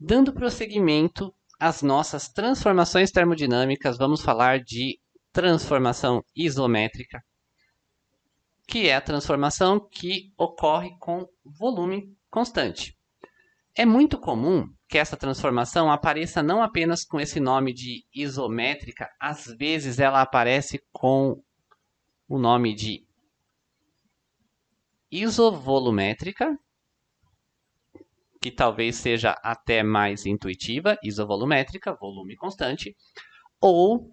Dando prosseguimento às nossas transformações termodinâmicas, vamos falar de transformação isométrica, que é a transformação que ocorre com volume constante. É muito comum que essa transformação apareça não apenas com esse nome de isométrica, às vezes ela aparece com o nome de isovolumétrica, que talvez seja até mais intuitiva, isovolumétrica, volume constante, ou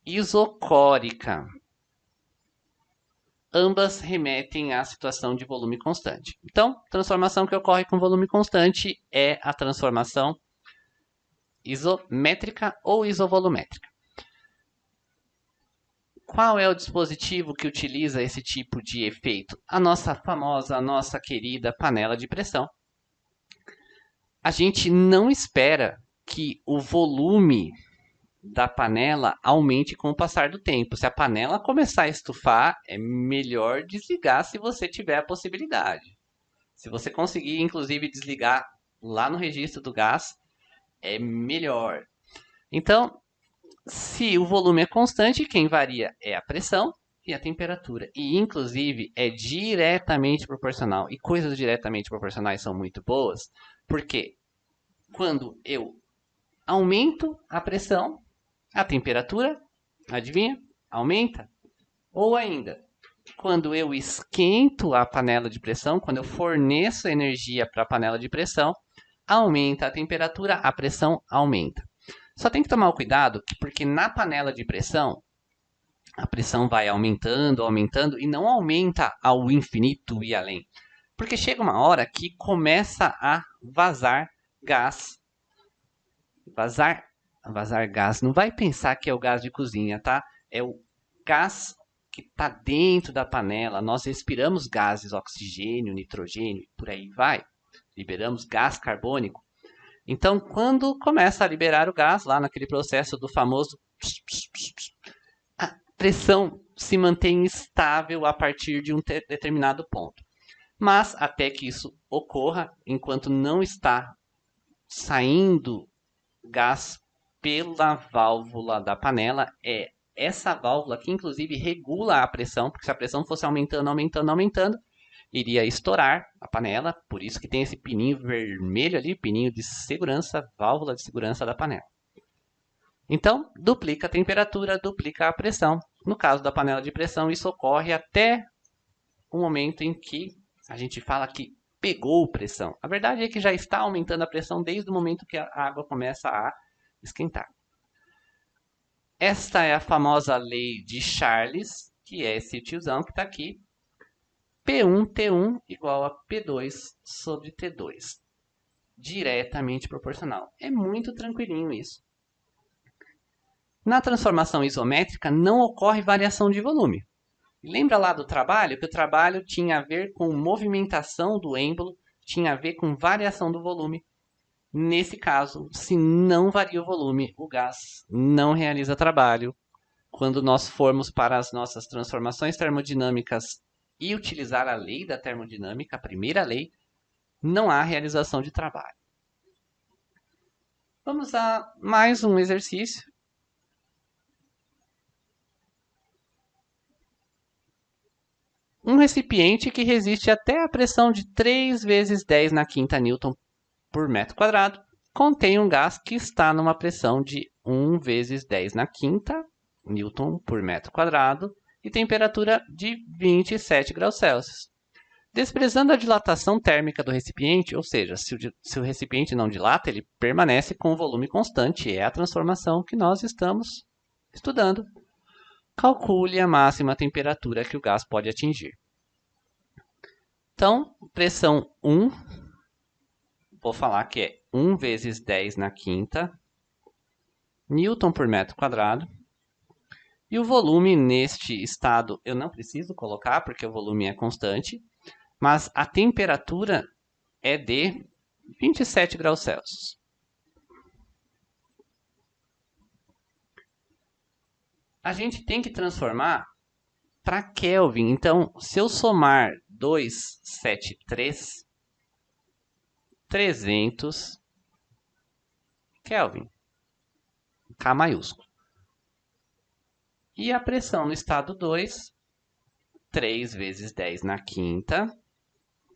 isocórica. Ambas remetem à situação de volume constante. Então, transformação que ocorre com volume constante é a transformação isométrica ou isovolumétrica. Qual é o dispositivo que utiliza esse tipo de efeito? A nossa querida panela de pressão. A gente não espera que o volume da panela aumente com o passar do tempo. Se a panela começar a estufar, é melhor desligar se você tiver a possibilidade. Se você conseguir, inclusive, desligar lá no registro do gás, é melhor. Então, se o volume é constante, quem varia é a pressão e a temperatura. E, inclusive, é diretamente proporcional. E coisas diretamente proporcionais são muito boas, porque quando eu aumento a pressão, a temperatura, adivinha? Aumenta. Ou ainda, quando eu esquento a panela de pressão, quando eu forneço energia para a panela de pressão, aumenta a temperatura, a pressão aumenta. Só tem que tomar o cuidado, porque na panela de pressão, a pressão vai aumentando, aumentando, e não aumenta ao infinito e além. Porque chega uma hora que começa a vazar gás. Vazar gás. Não vai pensar que é o gás de cozinha, tá? É o gás que está dentro da panela. Nós respiramos gases, oxigênio, nitrogênio, por aí vai. Liberamos gás carbônico. Então, quando começa a liberar o gás, lá naquele processo do famoso a pressão se mantém estável a partir de um determinado ponto. Mas, até que isso ocorra, enquanto não está saindo gás pela válvula da panela, é essa válvula que, inclusive, regula a pressão, porque se a pressão fosse aumentando, aumentando, aumentando, iria estourar a panela, por isso que tem esse pininho vermelho ali, pininho de segurança, válvula de segurança da panela. Então, duplica a temperatura, duplica a pressão. No caso da panela de pressão, isso ocorre até o momento em que a gente fala que pegou pressão. A verdade é que já está aumentando a pressão desde o momento que a água começa a esquentar. Esta é a famosa lei de Charles, que é esse tiozão que está aqui. P1T1 igual a P2 sobre T2. Diretamente proporcional. É muito tranquilinho isso. Na transformação isométrica não ocorre variação de volume. Lembra lá do trabalho? Que o trabalho tinha a ver com movimentação do êmbolo, tinha a ver com variação do volume. Nesse caso, se não varia o volume, o gás não realiza trabalho. Quando nós formos para as nossas transformações termodinâmicas e utilizar a lei da termodinâmica, a primeira lei, não há realização de trabalho. Vamos a mais um exercício. Um recipiente que resiste até a pressão de 3 vezes 10 na quinta Newton por metro quadrado contém um gás que está numa pressão de 1 vezes 10 na quinta Newton por metro quadrado e temperatura de 27 graus Celsius. Desprezando a dilatação térmica do recipiente, ou seja, se o recipiente não dilata, ele permanece com o volume constante. É a transformação que nós estamos estudando. Calcule a máxima temperatura que o gás pode atingir. Então, pressão 1, vou falar que é 1 vezes 10 na quinta Newton por metro quadrado. E o volume neste estado eu não preciso colocar, porque o volume é constante. Mas a temperatura é de 27 graus Celsius. A gente tem que transformar para Kelvin. Então, se eu somar 273, 300 Kelvin, K maiúsculo. E a pressão no estado 2, 3 vezes 10 na quinta,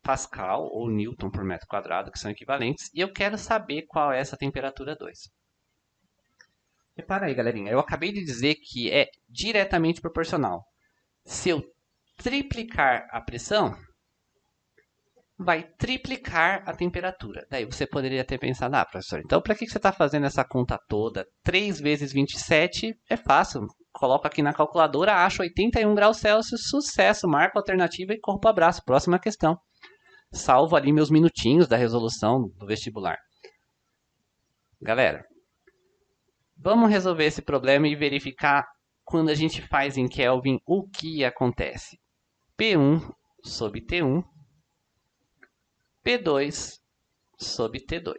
Pascal ou Newton por metro quadrado, que são equivalentes. E eu quero saber qual é essa temperatura 2. Repara aí, galerinha, eu acabei de dizer que é diretamente proporcional. Se eu triplicar a pressão, vai triplicar a temperatura. Daí você poderia ter pensado, professor, então para que você está fazendo essa conta toda? 3 vezes 27 é fácil. Coloco aqui na calculadora, acho 81 graus Celsius, sucesso, marco a alternativa e corro para o abraço. Próxima questão. Salvo ali meus minutinhos da resolução do vestibular. Galera, vamos resolver esse problema e verificar quando a gente faz em Kelvin o que acontece. P1 sobre T1, P2 sobre T2.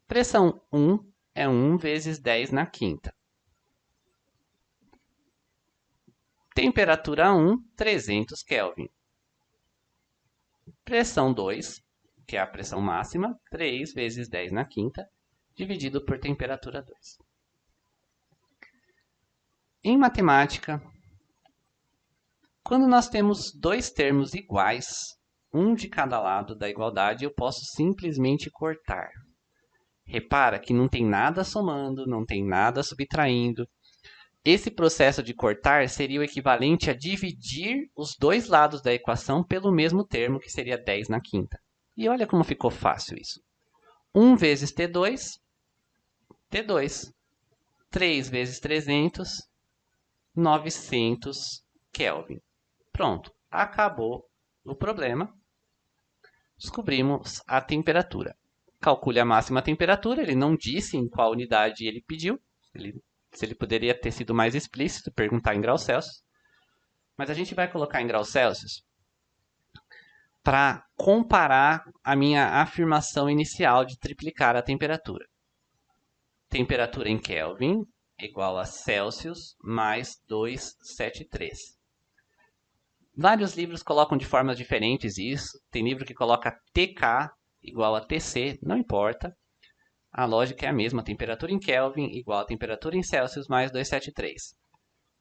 Pressão 1 é 1 vezes 10 na quinta. Temperatura 1, 300 Kelvin. Pressão 2, que é a pressão máxima, 3 vezes 10 na quinta, dividido por temperatura 2. Em matemática, quando nós temos dois termos iguais, um de cada lado da igualdade, eu posso simplesmente cortar. Repara que não tem nada somando, não tem nada subtraindo. Esse processo de cortar seria o equivalente a dividir os dois lados da equação pelo mesmo termo, que seria 10 na quinta. E olha como ficou fácil isso. 1 vezes T2, T2. 3 vezes 300, 900 Kelvin. Pronto, acabou o problema. Descobrimos a temperatura. Calcule a máxima temperatura, ele não disse em qual unidade ele pediu. Se ele poderia ter sido mais explícito, perguntar em graus Celsius. Mas a gente vai colocar em graus Celsius para comparar a minha afirmação inicial de triplicar a temperatura. Temperatura em Kelvin igual a Celsius mais 273. Vários livros colocam de formas diferentes isso. Tem livro que coloca TK igual a TC, não importa. A lógica é a mesma, temperatura em Kelvin igual a temperatura em Celsius mais 273.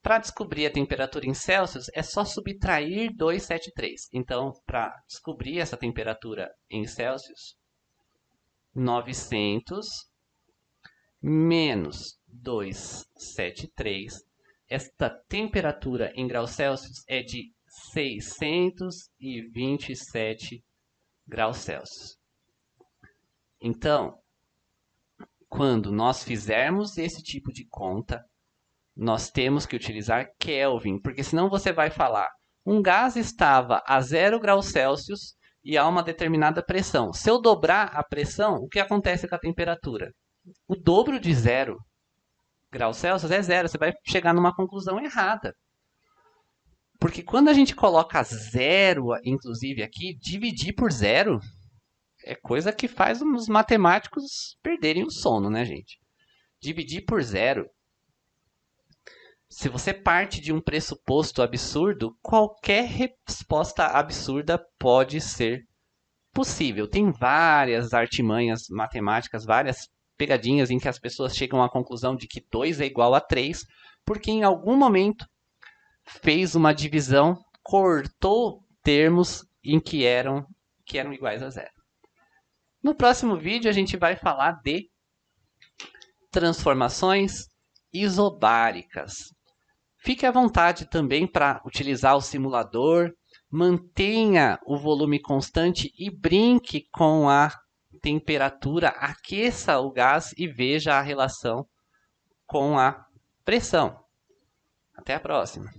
Para descobrir a temperatura em Celsius, é só subtrair 273. Então, para descobrir essa temperatura em Celsius, 900 menos 273. Esta temperatura em graus Celsius é de 627 graus Celsius. Então, quando nós fizermos esse tipo de conta, nós temos que utilizar Kelvin, porque senão você vai falar, um gás estava a 0 graus Celsius e a uma determinada pressão. Se eu dobrar a pressão, o que acontece com a temperatura? O dobro de 0 graus Celsius é 0, você vai chegar numa conclusão errada. Porque quando a gente coloca 0, inclusive aqui, dividir por 0... é coisa que faz os matemáticos perderem o sono, né, gente? Dividir por 0. Se você parte de um pressuposto absurdo, qualquer resposta absurda pode ser possível. Tem várias artimanhas matemáticas, várias pegadinhas em que as pessoas chegam à conclusão de que 2 é igual a 3, porque em algum momento fez uma divisão, cortou termos em que eram iguais a 0. No próximo vídeo a gente vai falar de transformações isobáricas. Fique à vontade também para utilizar o simulador, mantenha o volume constante e brinque com a temperatura, aqueça o gás e veja a relação com a pressão. Até a próxima!